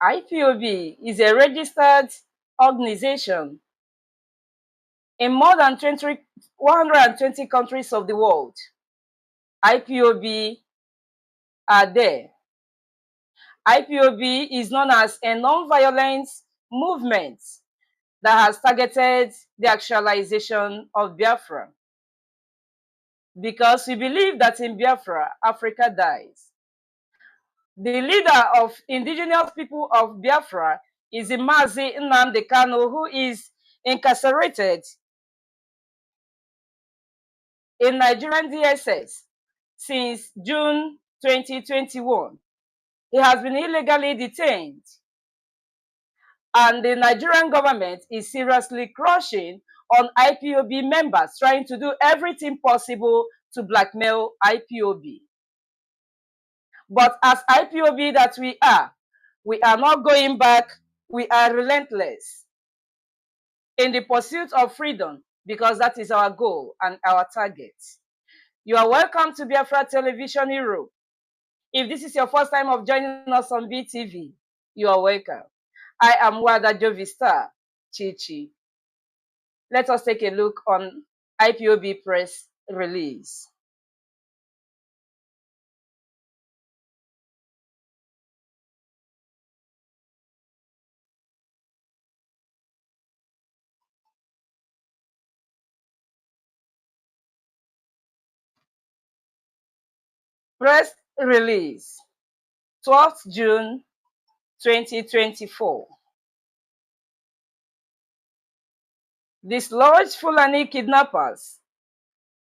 IPOB is a registered organization in more than 120 countries of the world. IPOB are there. IPOB is known as a non-violent movement that has targeted the actualization of Biafra, because we believe that in Biafra, Africa dies. The leader of indigenous people of Biafra is Mazi Nnamdi Kanu, who is incarcerated in Nigerian DSS since June 2021. He has been illegally detained, and the Nigerian government is seriously crushing on IPOB members, trying to do everything possible to blackmail IPOB. But as IPOB that we are not going back. We are relentless in the pursuit of freedom, because that is our goal and our target. You are welcome to Biafra Television Europe. If this is your first time of joining us on BTV, you are welcome. I am NWA Ada Jovister Chichi. Let us take a look on IPOB press release. Press release, 12th June 2024. Dislodged Fulani kidnappers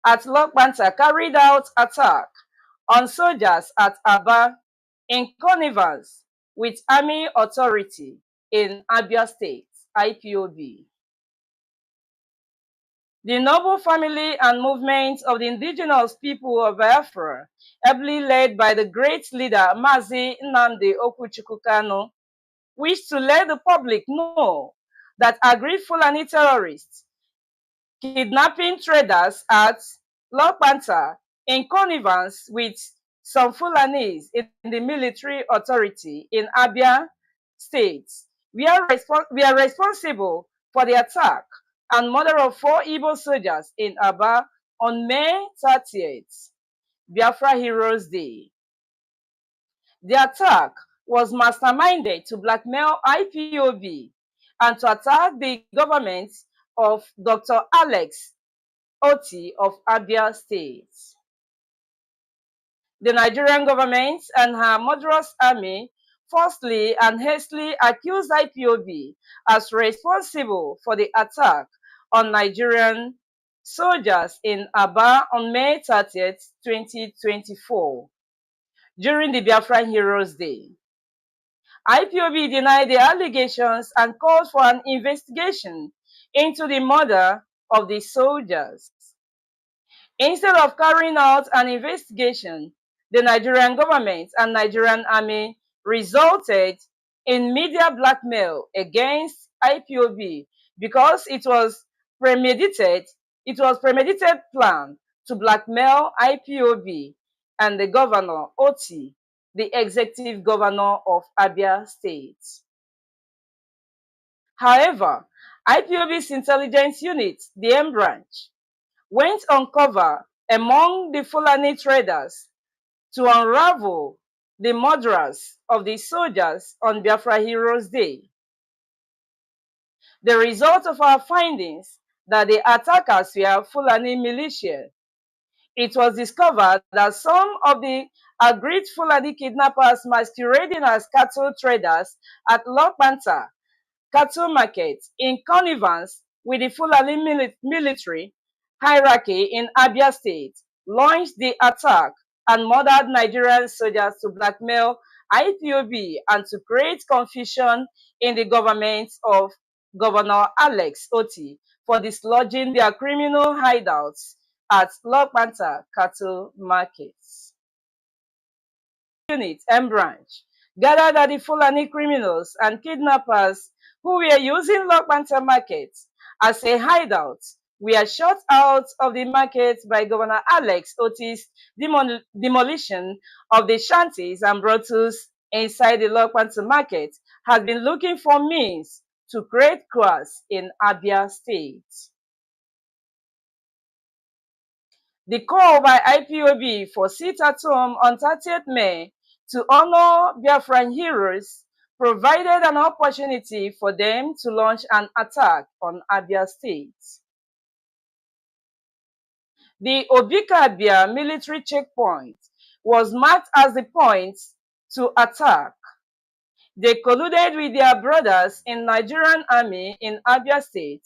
at Lokbanta carried out attack on soldiers at Aba in connivance with army authority in Abia State, IPOB. The noble family and movement of the indigenous people of Biafra, ably led by the great leader Mazi Nnamdi Kanu, wish to let the public know that agreed Fulani terrorists kidnapping traders at Lokbanta in connivance with some Fulanis in the military authority in Abia State. We are responsible for the attack and murder of 4 Igbo soldiers in Aba on May 30th, Biafra Heroes Day. The attack was masterminded to blackmail IPOB and to attack the government of Dr. Alex Oti of Abia State. The Nigerian government and her murderous army falsely and hastily accused IPOB as responsible for the attack on Nigerian soldiers in Aba on May 30th, 2024, during the Biafra Heroes Day. IPOB denied the allegations and called for an investigation into the murder of the soldiers. Instead of carrying out an investigation, the Nigerian government and Nigerian army resulted in media blackmail against IPOB because it was premeditated plan to blackmail IPOB and the governor, Oti, the executive governor of Abia State. However, IPOB's intelligence unit, the M branch, went on cover among the Fulani traders to unravel the murderers of the soldiers on Biafra Heroes Day. The result of our findings that the attackers were Fulani militia. It was discovered that some of the agreed Fulani kidnappers masquerading as cattle traders at Lokbanta cattle market in connivance with the Fulani military hierarchy in Abia State launched the attack and murdered Nigerian soldiers to blackmail IPOB and to create confusion in the government of Governor Alex Oti for dislodging their criminal hideouts at Lokbanta cattle markets. Unit M branch gathered that the Fulani criminals and kidnappers who were using Lokbanta markets as a hideout were shot out of the market by Governor Alex Oti's demolition of the shanties and brothels inside the Lokbanta market, has been looking for means to create chaos in Abia State. The call by IPOB for sit-at-home on 30th May to honor Biafran heroes provided an opportunity for them to launch an attack on Abia State. The Obika-Abia military checkpoint was marked as the point to attack. They colluded with their brothers in Nigerian army in Abia State,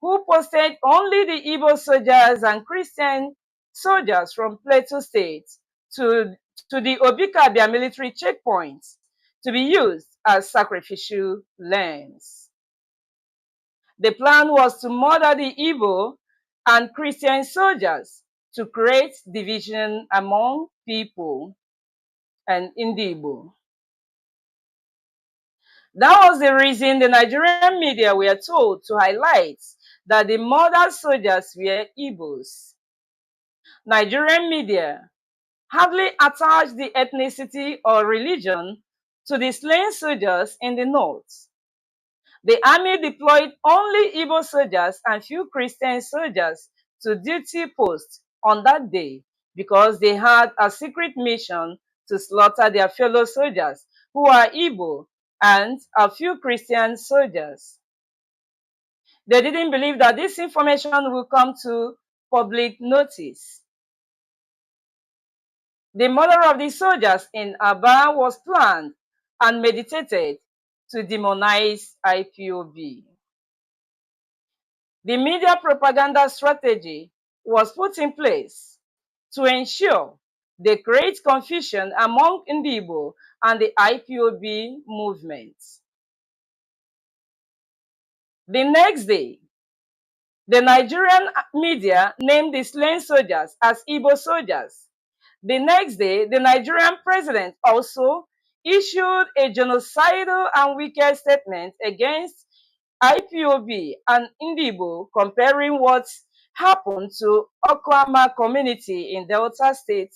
who posted only the Igbo soldiers and Christian soldiers from Plateau State to the Obika-Abia military checkpoints to be used as sacrificial lambs. The plan was to murder the Igbo and Christian soldiers to create division among people and in the Igbo. That was the reason the Nigerian media were told to highlight that the murdered soldiers were Igbos. Nigerian media hardly attached the ethnicity or religion to the slain soldiers in the north. The army deployed only Igbo soldiers and few Christian soldiers to duty posts on that day because they had a secret mission to slaughter their fellow soldiers who are Igbo and a few Christian soldiers. They didn't believe that this information will come to public notice. The murder of the soldiers in Aba was planned and meditated to demonize IPOB. The media propaganda strategy was put in place to ensure they create confusion among Igbo and the IPOB movement. The next day, the Nigerian media named the slain soldiers as Igbo soldiers. The next day, the Nigerian president also issued a genocidal and wicked statement against IPOB and Igbo, comparing what happened to Oklahoma community in Delta State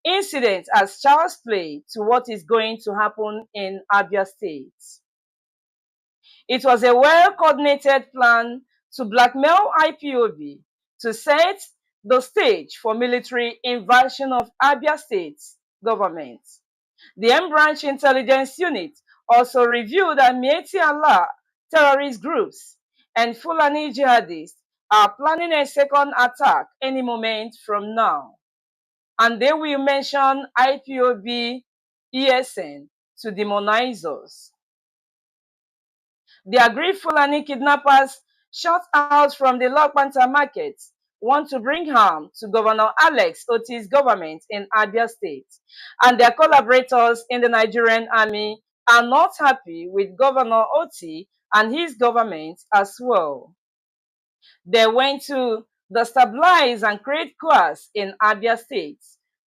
incident as child's play to what is going to happen in Abia State. It was a well-coordinated plan to blackmail IPOB to set the stage for military invasion of Abia State government. The M-Branch Intelligence Unit also revealed that Mieti Allah terrorist groups and Fulani jihadists are planning a second attack any moment from now. And they will mention IPOB ESN to demonize us. The aggrieved Fulani kidnappers shot out from the Lokpanta market want to bring harm to Governor Alex Oti's government in Abia State, and their collaborators in the Nigerian army are not happy with Governor Oti and his government as well. They went to destabilize and create chaos in Abia State.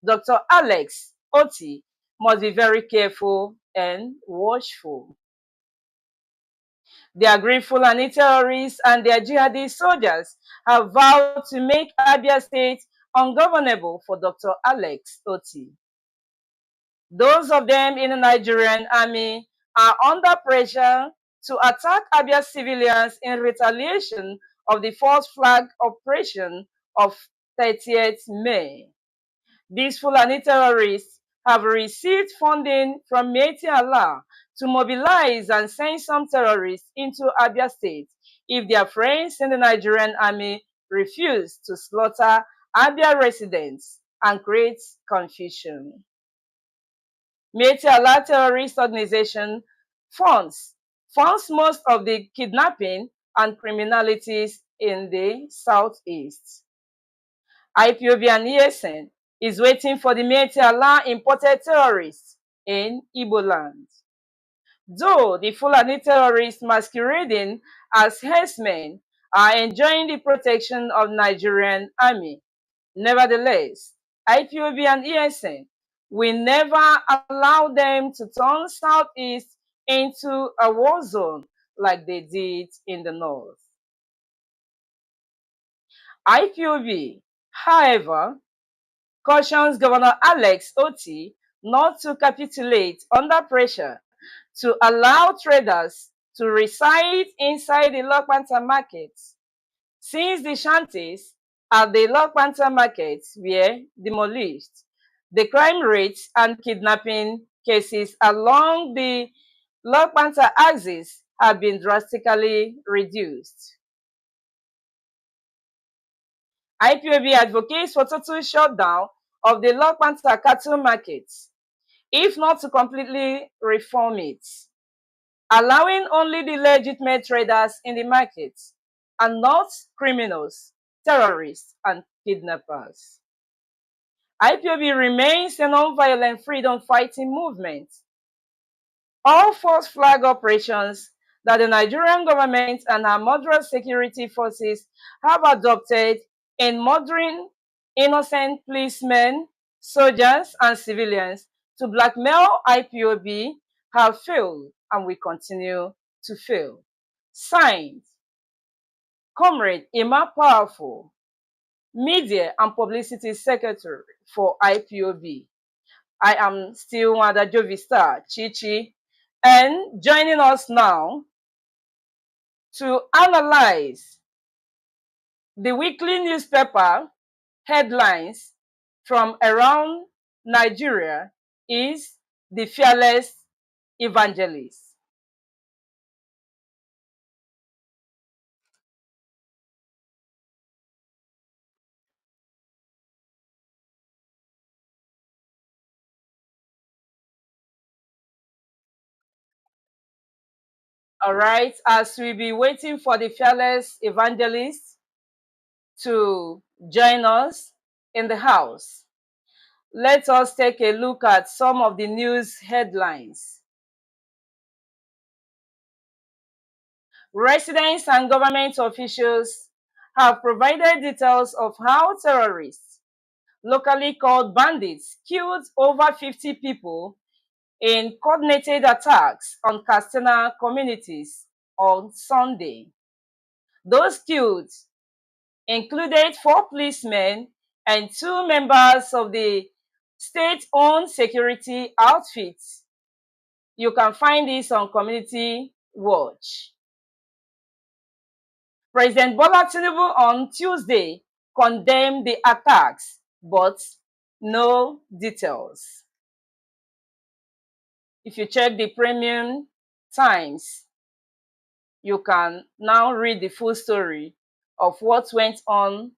Dr. Alex Oti must be very careful and watchful. The aggrieved Fulani terrorists and their jihadi soldiers have vowed to make Abia State ungovernable for Dr. Alex Oti. Those of them in the Nigerian army are under pressure to attack Abia civilians in retaliation of the false flag operation of 30th May. These Fulani terrorists have received funding from Mieti Allah to mobilize and send some terrorists into Abia State if their friends in the Nigerian army refuse to slaughter Abia residents and create confusion. Mieti Allah terrorist organization funds most of the kidnapping and criminalities in the southeast. IPOB and ESN is waiting for the Mieti Allah imported terrorists in Igbo land. Though the Fulani terrorists masquerading as herdsmen are enjoying the protection of Nigerian army, nevertheless, IPOB and ESN will never allow them to turn southeast into a war zone like they did in the north. IPOB, however, cautions Governor Alex Oti not to capitulate under pressure to allow traders to reside inside the Lokpanta markets. Since the shanties at the Lokpanta markets were demolished, the crime rates and kidnapping cases along the Lokpanta axis have been drastically reduced. IPOB advocates for total shutdown of the Lokpanta cattle markets, if not to completely reform it, allowing only the legitimate traders in the market and not criminals, terrorists, and kidnappers. IPOB remains a non-violent freedom fighting movement. All false flag operations that the Nigerian government and our moderate security forces have adopted in murdering innocent policemen, soldiers, and civilians to blackmail IPOB have failed and will continue to fail. Signed, Comrade Emma Powerful, Media and Publicity Secretary for IPOB. I am still Ada Jovister Chichi, and joining us now to analyze the weekly newspaper headlines from around Nigeria is the fearless Evangelist. All right, as we be waiting for the fearless Evangelist to join us in the house, let us take a look at some of the news headlines. Residents and government officials have provided details of how terrorists, locally called bandits, killed over 50 people in coordinated attacks on Katsina communities on Sunday. Those killed included 4 policemen and 2 members of the state-owned security outfit. You can find this on Community Watch. President Bola Tinubu on Tuesday condemned the attacks, but no details. If you check the Premium Times, you can now read the full story of what went on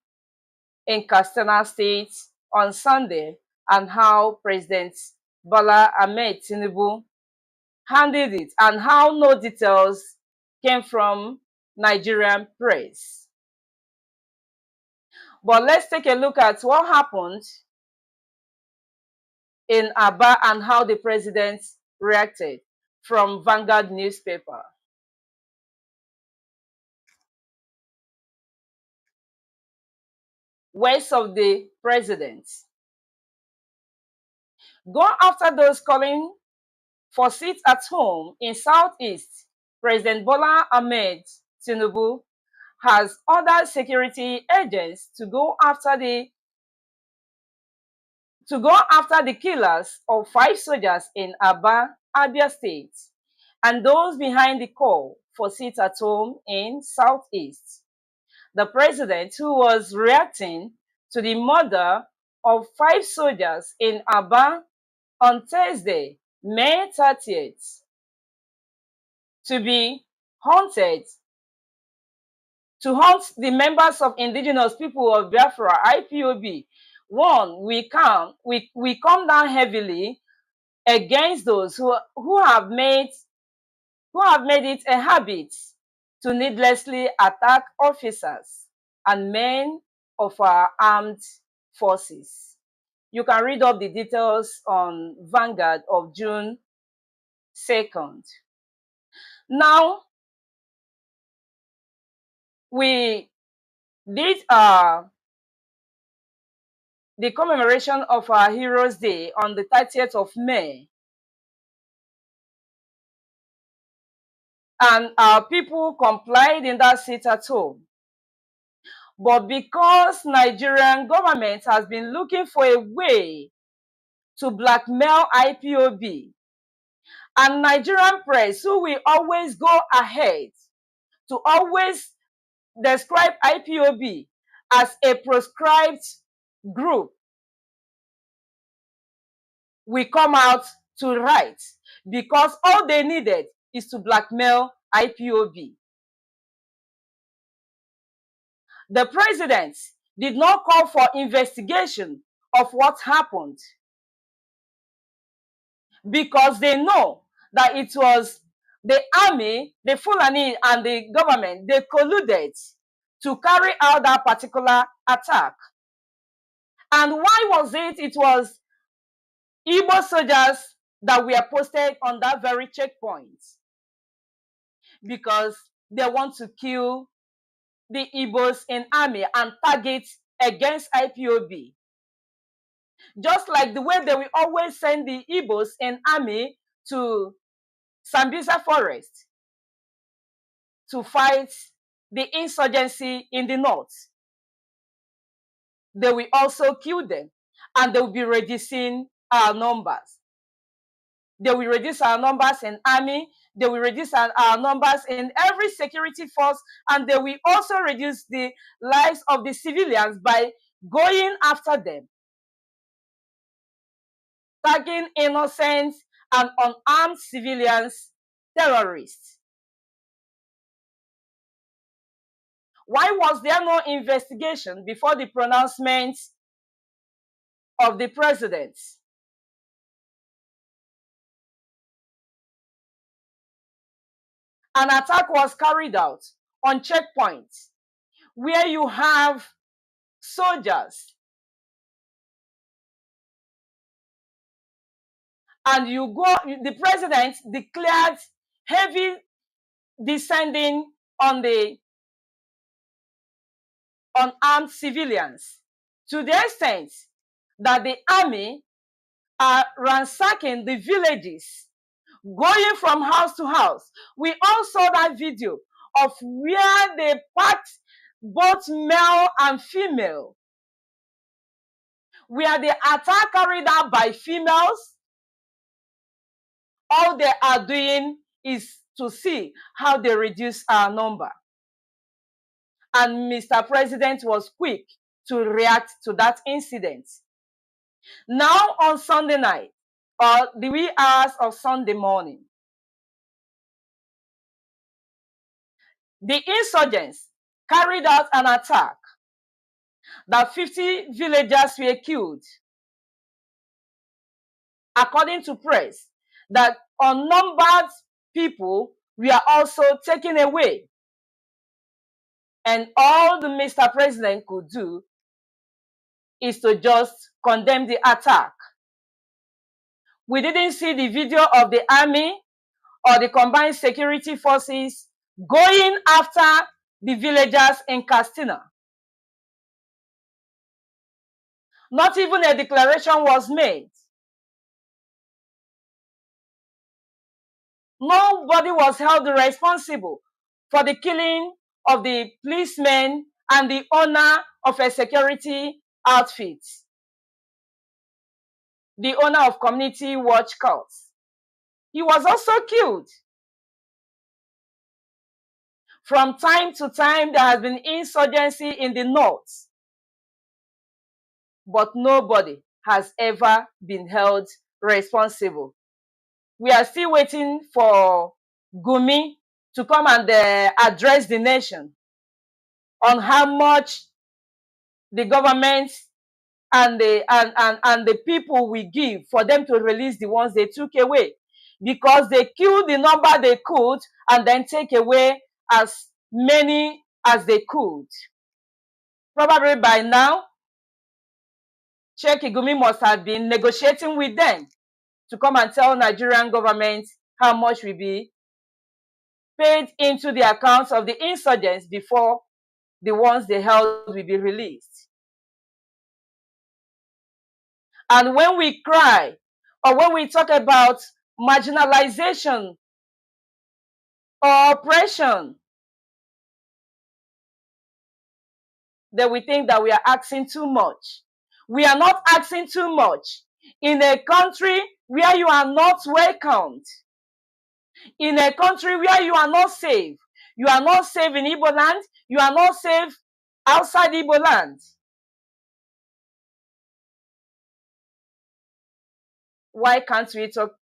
in Katsina State on Sunday and how President Bola Ahmed Tinubu handled it and how no details came from Nigerian press. But let's take a look at what happened in Aba and how the president reacted from Vanguard newspaper. Words of the president. Go after those calling for seats at home in Southeast. President Bola Ahmed Tinubu has ordered security agents to go after the killers of 5 soldiers in Aba, Abia State, and those behind the call for seats at home in Southeast. The president, who was reacting to the murder of 5 soldiers in Aba on Thursday, May 30th, to hunt the members of indigenous people of Biafra, IPOB. One, we come down heavily against those who have made it a habit to needlessly attack officers and men of our armed forces. You can read up the details on Vanguard of June 2nd. Now, we did the commemoration of our Heroes Day on the 30th of May. And our people complied in that seat at home. But because Nigerian government has been looking for a way to blackmail IPOB And Nigerian press, who will always go ahead to always describe IPOB as a proscribed group, will come out to write, because all they needed is to blackmail IPOB. The president did not call for investigation of what happened, because they know that it was the army, the Fulani, and the government, they colluded to carry out that particular attack. And why was it? It was Igbo soldiers that were posted on that very checkpoint, because they want to kill the Igbos in army and target against IPOB. Just like the way they will always send the Igbos in army to Sambisa Forest to fight the insurgency in the north. They will also kill them, and they will be reducing our numbers. They will reduce our numbers in army, they will reduce our numbers in every security force, and they will also reduce the lives of the civilians by going after them, tagging innocent and unarmed civilians terrorists. Why was there no investigation before the pronouncement of the president? An attack was carried out on checkpoints where you have soldiers, and the president declared heavy descending on the unarmed civilians, to the extent that the army are ransacking the villages, going from house to house. We all saw that video of where they packed both male and female, where the attack carried out by females. All they are doing is to see how they reduce our number. And Mr. President was quick to react to that incident. Now on Sunday night, or the wee hours of Sunday morning, the insurgents carried out an attack that 50 villagers were killed. According to press, that unnumbered people were also taken away. And all the Mr. President could do is to just condemn the attack. We didn't see the video of the army or the combined security forces going after the villagers in Castina. Not even a declaration was made. Nobody was held responsible for the killing of the policeman and the owner of a security outfit, the owner of Community Watch Courts. He was also killed. From time to time, there has been insurgency in the north, but nobody has ever been held responsible. We are still waiting for Gumi to come and address the nation on how much the government and the people will give for them to release the ones they took away, because they killed the number they could and then take away as many as they could. Probably by now, Sheikh Gumi must have been negotiating with them to come and tell Nigerian government how much will be paid into the accounts of the insurgents before the ones they held will be released. And when we cry, or when we talk about marginalization or oppression, then we think that we are asking too much. We are not asking too much in a country where you are not welcomed. in a country where you are not safe. You are not safe in Igbo land. You are not safe outside Igbo land. Why can't we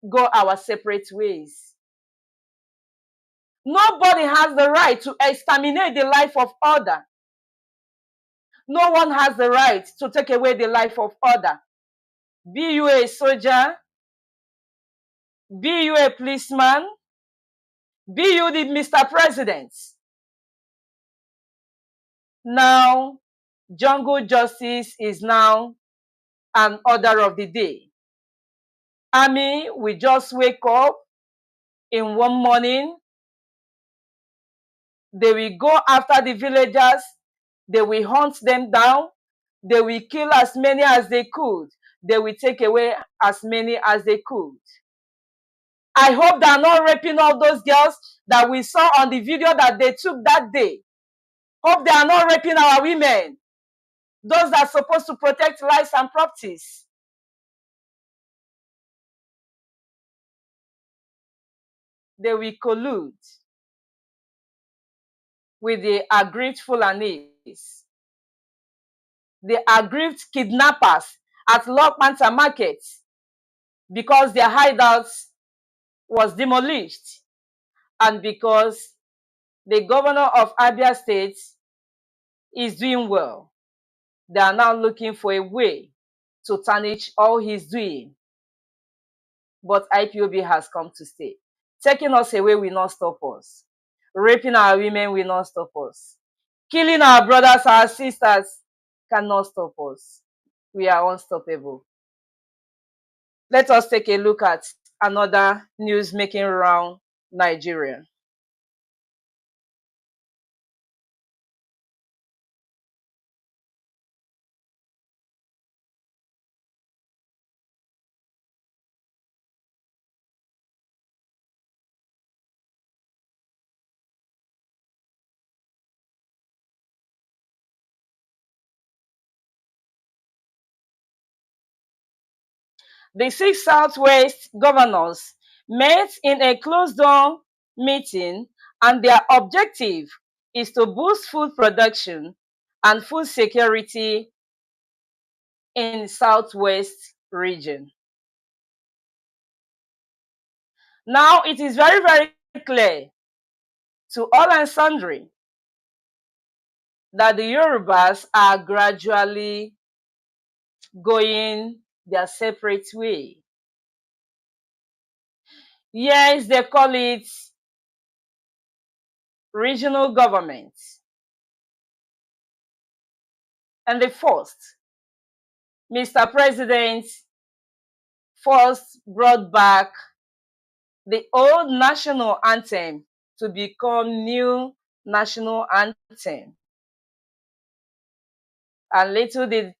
go our separate ways? Nobody has the right to exterminate the life of other. No one has the right to take away the life of other. Be you a soldier, be you a policeman, be you the Mr. President. Now, jungle justice is now an order of the day. Army will just wake up in one morning. They will go after the villagers. They will hunt them down. They will kill as many as they could. They will take away as many as they could. I hope they are not raping all those girls that we saw on the video that they took that day. Hope they are not raping our women. Those that are supposed to protect lives and properties. They will collude with the aggrieved Fulanis, the aggrieved kidnappers at Lok Panther Market, because their hideouts was demolished and because the governor of Abia State is doing well. They are now looking for a way to tarnish all he's doing. But IPOB has come to stay. Taking us away will not stop us. Raping our women will not stop us. Killing our brothers, our sisters cannot stop us. We are unstoppable. Let us take a look at another news making round Nigeria. The six Southwest governors met in a closed-door meeting, and their objective is to boost food production and food security in Southwest region. Now, it is very, very clear to all and sundry that the Yorubas are gradually going their separate way. Yes, they call it regional government. And the first, Mr. President first brought back the old national anthem to become new national anthem. And little did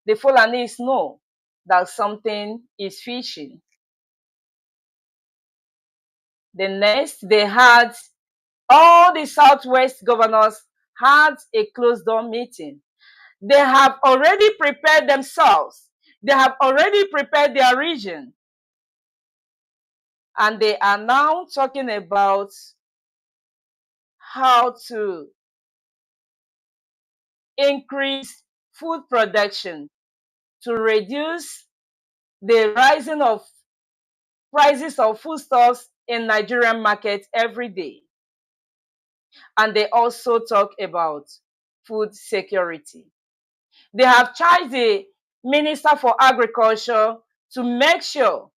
the Fulanis know that something is fishy. The next, they had all the Southwest governors had a closed-door meeting. They have already prepared themselves. They have already prepared their region. And they are now talking about how to increase food production to reduce the rising of prices of foodstuffs in Nigerian market every day. And they also talk about food security. They have charged the Minister for Agriculture to make sure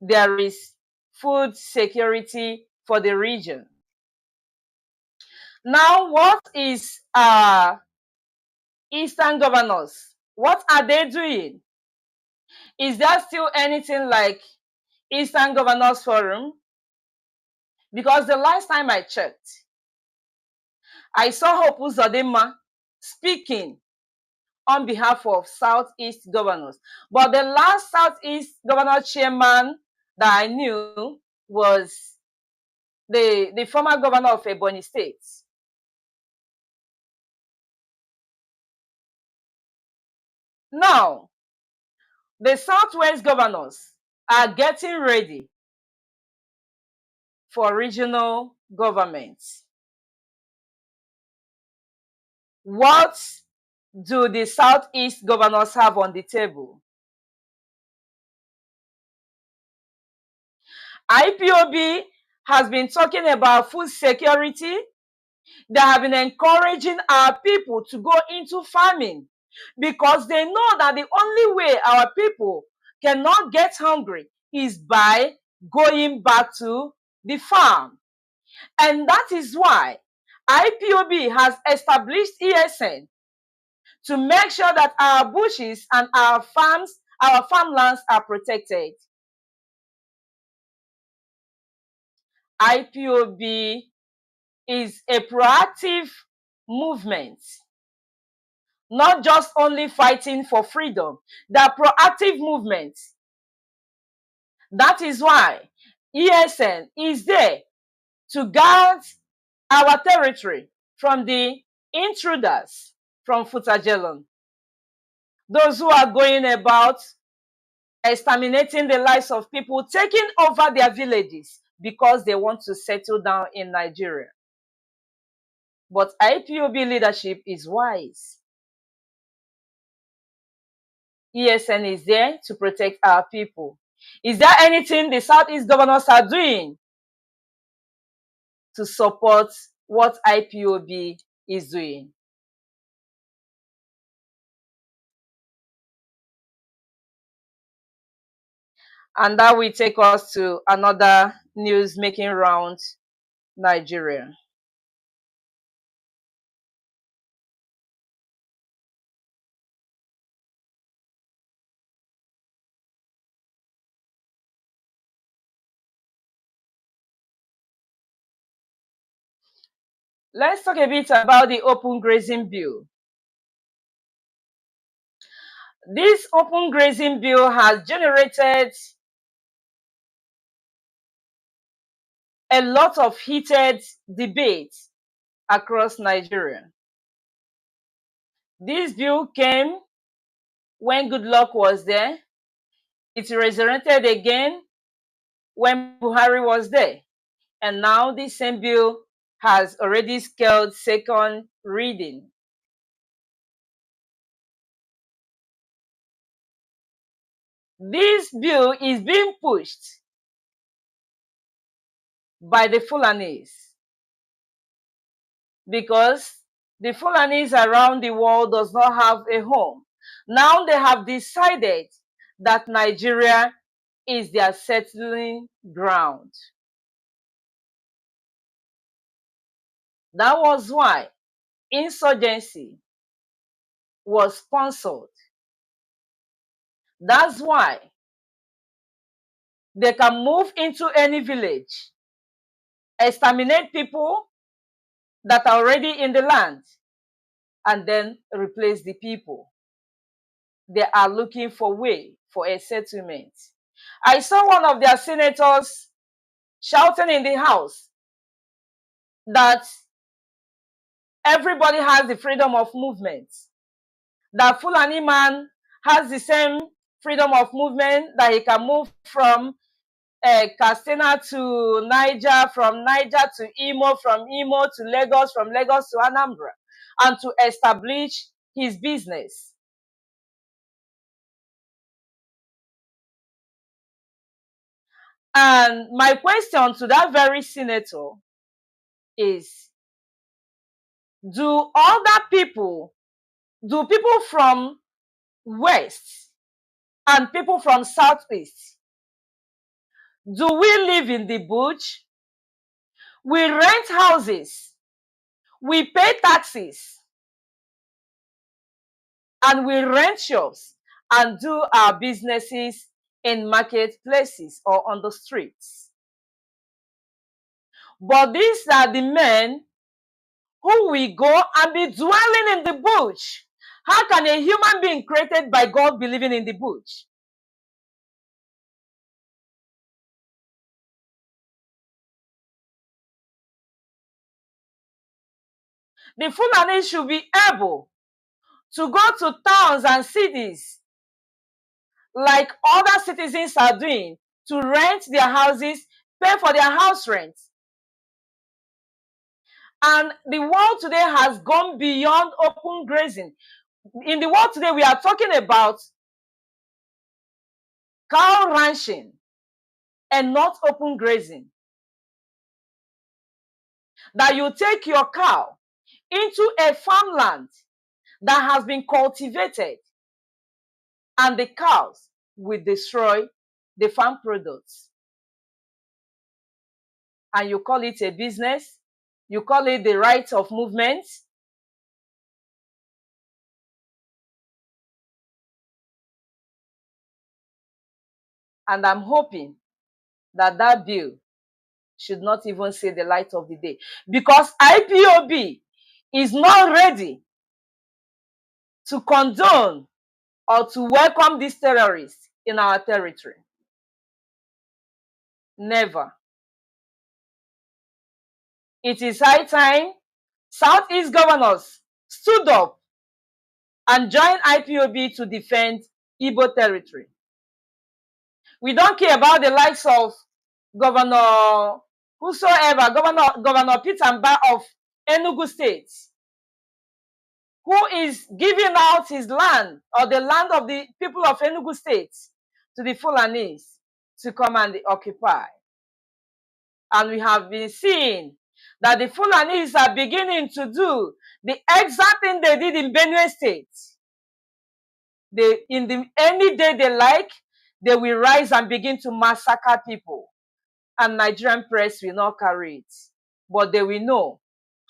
there is food security for the region. Now, what is Eastern governors? What are they doing? Is there still anything like Eastern Governors Forum? Because the last time I checked, I saw Hope Uzodinma speaking on behalf of Southeast governors. But the last Southeast governor chairman that I knew was the former governor of Ebonyi State. Now, the Southwest governors are getting ready for regional governments. What do the Southeast governors have on the table? IPOB has been talking about food security. They have been encouraging our people to go into farming because they know that the only way our people cannot get hungry is by going back to the farm. And that is why IPOB has established ESN to make sure that our bushes and our farms, our farmlands are protected. IPOB is a proactive movement, not just only fighting for freedom. The proactive movement. That is why ESN is there to guard our territory from the intruders from Futajelon. Those who are going about exterminating the lives of people, taking over their villages because they want to settle down in Nigeria. But IPOB leadership is wise. ESN is there to protect our people. Is there anything the Southeast governors are doing to support what IPOB is doing? And that will take us to another news making round Nigeria. Let's talk a bit about the open grazing bill. This open grazing bill has generated a lot of heated debate across Nigeria. This bill came when Goodluck was there. It resurrected again when Buhari was there. And now this same bill has already scaled second reading. This bill is being pushed by the Fulanis because the Fulanis around the world does not have a home. Now they have decided that Nigeria is their settling ground. That was why insurgency was sponsored. That's why they can move into any village, exterminate people that are already in the land, and then replace the people. They are looking for a way for a settlement. I saw one of their senators shouting in the house that everybody has the freedom of movement. That Fulani man has the same freedom of movement, that he can move from Katsina to Niger, from Niger to Imo, from Imo to Lagos, from Lagos to Anambra, and to establish his business. And my question to that very senator is, do people from West and people from Southeast, do we live in the bush? We rent houses, we pay taxes, and we rent shops and do our businesses in marketplaces or on the streets. But these are the men who will go and be dwelling in the bush. How can a human being created by God be living in the bush? The Fulani should be able to go to towns and cities like other citizens are doing, to rent their houses, pay for their house rent, And the world today has gone beyond open grazing. In the world today, we are talking about cow ranching and not open grazing. That you take your cow into a farmland that has been cultivated, and the cows will destroy the farm products. And you call it a business, you call it the right of movement. And I'm hoping that that bill should not even see the light of the day, because IPOB is not ready to condone or to welcome these terrorists in our territory. Never. It is high time Southeast governors stood up and joined IPOB to defend Igbo territory. We don't care about the likes of Governor whosoever, Governor Peter Mba of Enugu State, who is giving out his land, or the land of the people of Enugu State, to the Fulanis to come and occupy. And we have been seeing that the Fulanis are beginning to do the exact thing they did in Benue State. Any day they like, they will rise and begin to massacre people. And Nigerian press will not carry it. But they will know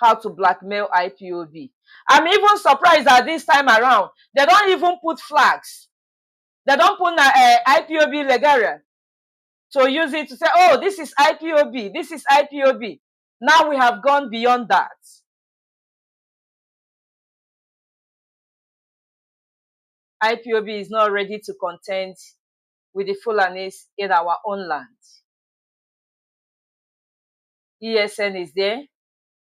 how to blackmail IPOB. I'm even surprised that this time around, they don't even put flags. They don't put IPOB Legaria to use it to say, oh, this is IPOB, this is IPOB. Now we have gone beyond that. IPOB is not ready to contend with the Fulanis in our own land. ESN is there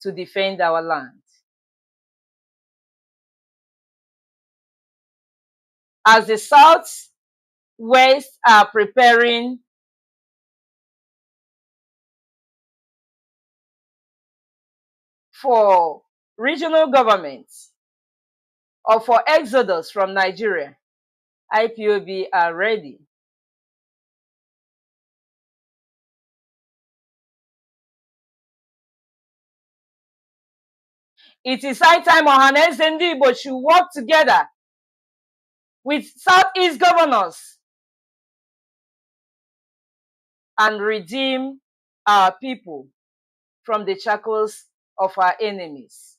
to defend our land. As the South-West are preparing for regional governments or for exodus from Nigeria, IPOB are ready. It is high time Ohaneze Ndị Igbo should work together with Southeast governors and redeem our people from the shackles of our enemies.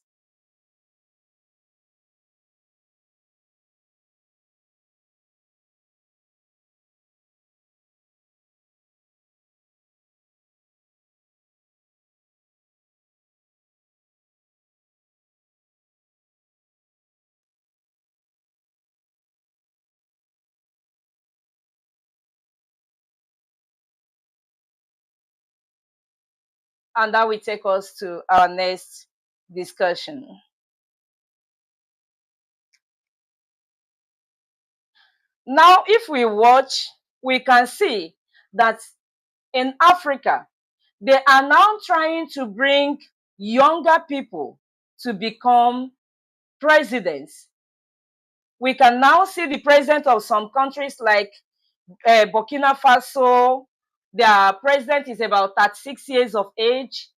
And that will take us to our next discussion. Now, if we watch, we can see that in Africa, they are now trying to bring younger people to become presidents. We can now see the president of some countries like Burkina Faso. Their president is about 36 years of age.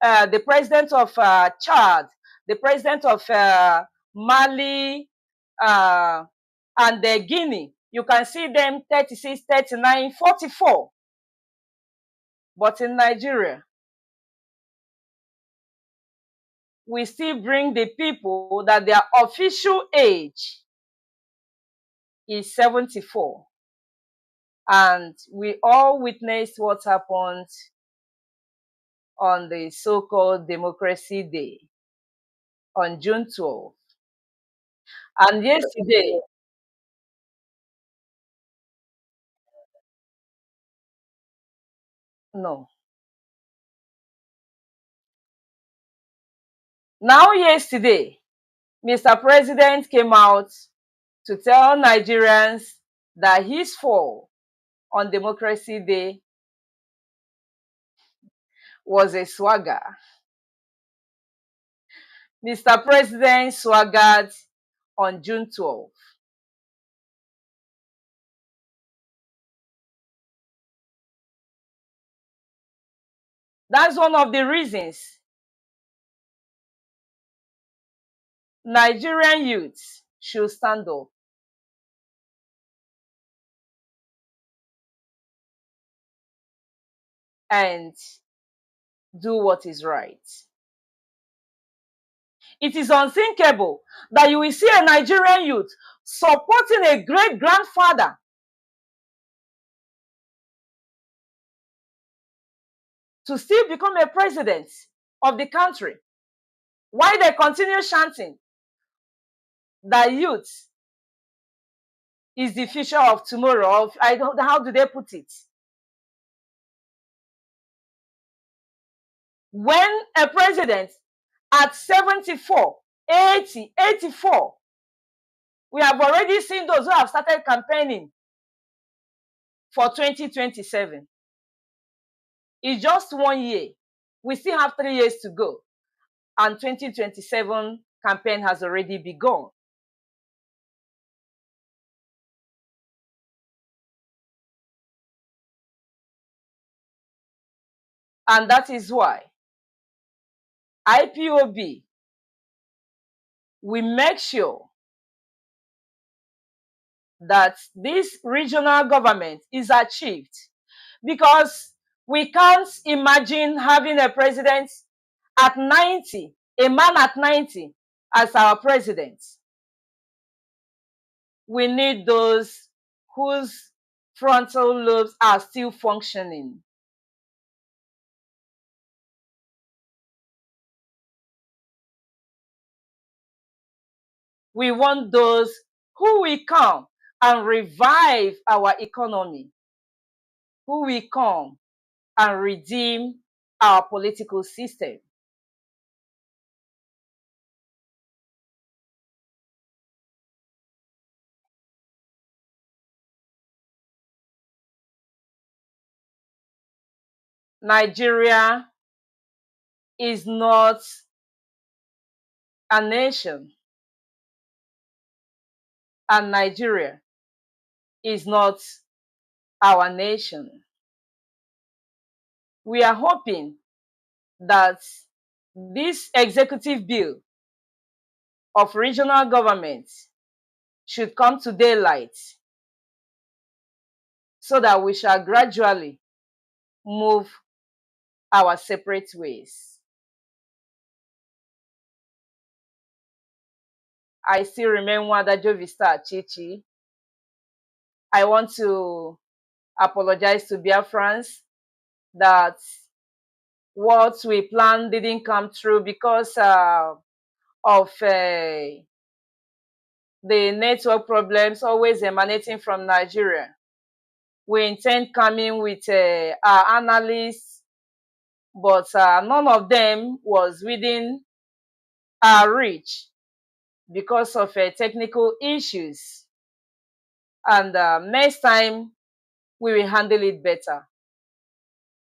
The president of Chad, the president of Mali, and Guinea, you can see them 36, 39, 44. But in Nigeria, we still bring the people that their official age is 74. And we all witnessed what happened on the so-called Democracy Day on June 12th. And yesterday, no. Now yesterday, Mr. President came out to tell Nigerians that his fall on Democracy Day was a swagger. Mr. President swaggered on June 12th. That's one of the reasons Nigerian youths should stand up and do what is right. It is unthinkable that you will see a Nigerian youth supporting a great-grandfather to still become a president of the country, while they continue chanting that youth is the future of tomorrow. I don't how do they put it? When a president at 74, 80, 84, we have already seen those who have started campaigning for 2027. It's just 1 year. We still have 3 years to go. And 2027 campaign has already begun. And that is why IPOB will make sure that this regional government is achieved, because we can't imagine having a president at 90, a man at 90 as our president. We need those whose frontal lobes are still functioning. We want those who will come and revive our economy, who will come and redeem our political system. Nigeria is not a nation, and Nigeria is not our nation. We are hoping that this executive bill of regional government should come to daylight, so that we shall gradually move our separate ways. I still remain Ada Jovister Chichi. I want to apologize to Biafrans that what we planned didn't come through because of the network problems always emanating from Nigeria. We intend coming with our analysts, but none of them was within our reach because of technical issues. And next time, we will handle it better.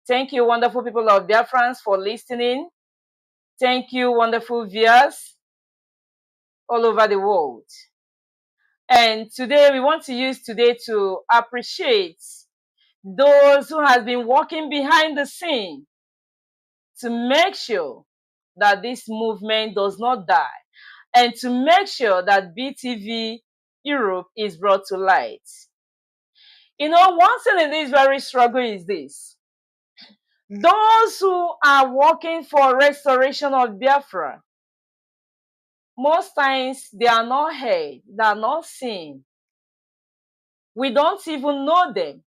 Thank you, wonderful people of Biafrans, for listening. Thank you, wonderful viewers all over the world. And today, we want to use today to appreciate those who have been working behind the scene to make sure that this movement does not die, and to make sure that BTV Europe is brought to light. You know, one thing in this very struggle is this: those who are working for restoration of Biafra, most times they are not heard, they are not seen. We don't even know them.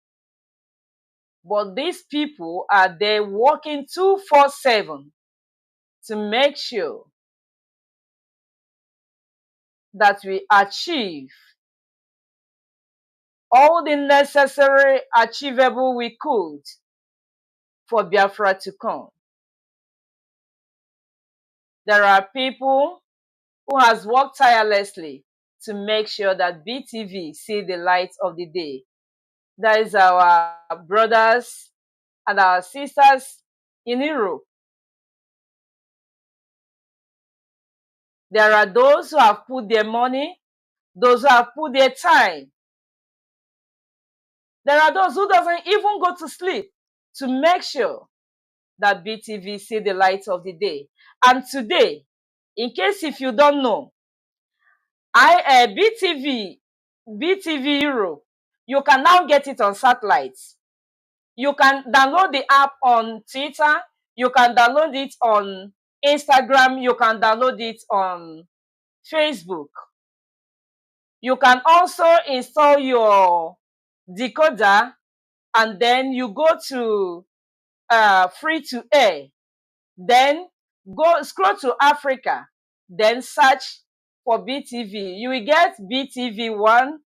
But these people are there working 24/7 to make sure that we achieve all the necessary achievable we could for Biafra to come. There are people who has worked tirelessly to make sure that BTV see the light of the day. That is our brothers and our sisters in Europe. There are those who have put their money, those who have put their time. There are those who doesn't even go to sleep to make sure that BTV see the light of the day. And today, in case if you don't know, BTV Europe, you can now get it on satellites. You can download the app on Twitter. You can download it on Instagram. You can download it on Facebook. You can also install your decoder and then you go to free to air. Then go scroll to Africa. Then search for BTV. You will get BTV1,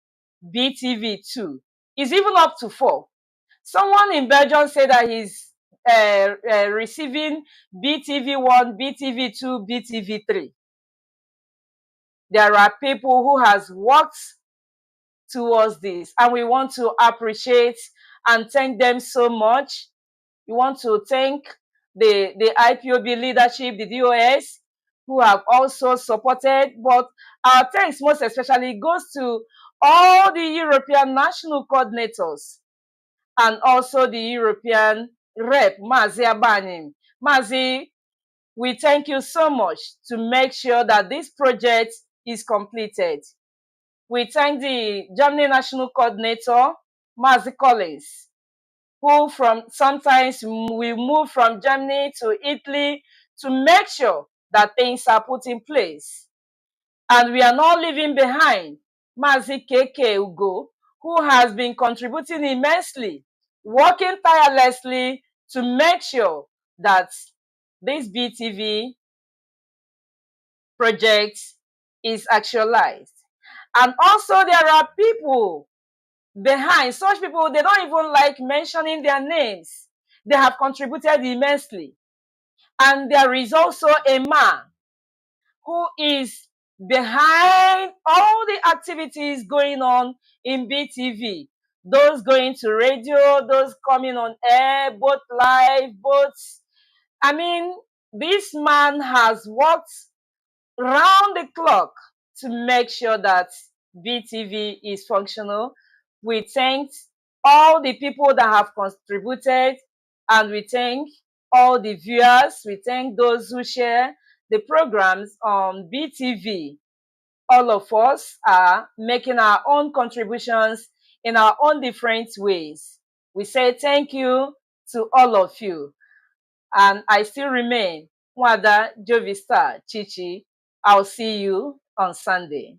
BTV2. It's even up to 4. Someone in Belgium said that he's receiving BTV1, BTV2, BTV3. There are people who has worked towards this, and we want to appreciate and thank them so much. We want to thank the IPOB leadership, the DOS, who have also supported, but our thanks most especially goes to all the European national coordinators and also the European rep, Mazi Abanim. Mazi, we thank you so much to make sure that this project is completed. We thank the Germany National Coordinator, Mazi Collins, who sometimes we move from Germany to Italy to make sure that things are put in place. And we are not leaving behind Mazi KK Ugo, who has been contributing immensely, working tirelessly to make sure that this BTV project is actualized. And also there are people behind. Such people, they don't even like mentioning their names. They have contributed immensely. And there is also a man who is behind all the activities going on in BTV. Those going to radio, those coming on air, both live, both. I mean, this man has worked round the clock to make sure that BTV is functional. We thank all the people that have contributed, and we thank all the viewers. We thank those who share the programs on BTV. All of us are making our own contributions in our own different ways. We say thank you to all of you. And I still remain Ada Jovister Chichi. I'll see you on Sunday.